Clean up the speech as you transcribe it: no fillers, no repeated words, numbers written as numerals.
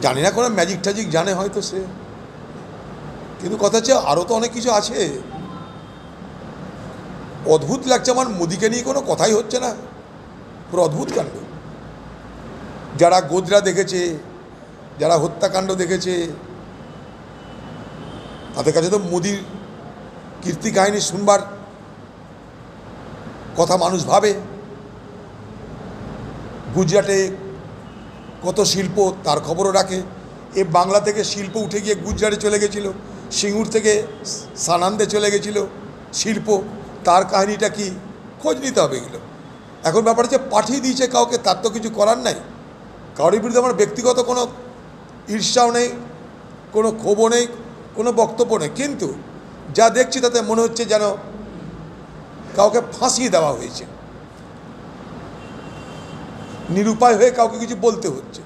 জানি না কোনো ম্যাজিক ট্যাজিক জানে হয়তো সে, কিন্তু কথা হচ্ছে আরও তো অনেক কিছু আছে। অদ্ভুত লাগছে আমার, মোদিকে নিয়ে কোনো কথাই হচ্ছে না, পুরো অদ্ভুত কাণ্ড। যারা গোদরা দেখেছে, যারা হত্যাকাণ্ড দেখেছে, তাদের কাছে তো মোদির কীর্তি কাহিনী শুনবার কথা মানুষ ভাবে। গুজরাটে কত শিল্প তার খবরও রাখে। এ বাংলা থেকে শিল্প উঠে গিয়ে গুজরাটে চলে গেছিল, সিঙ্গুর থেকে সানান্দে চলে গেছিল শিল্প, তার কাহিনীটা কি খোঁজ নিতে হবে এগুলো। এখন ব্যাপার হচ্ছে পাঠিয়ে দিয়েছে কাউকে, তার তো কিছু করার নাই। কারোর বিরুদ্ধে আমার ব্যক্তিগত কোনো ঈর্ষাও নেই, কোনো ক্ষোভও নেই, কোনো বক্তব্য নেই, কিন্তু যা দেখছি তাতে মনে হচ্ছে যেন কাউকে ফাঁসিয়ে দেওয়া হয়েছে, নিরুপায় হয়ে কাউকে কিছু বলতে হচ্ছে।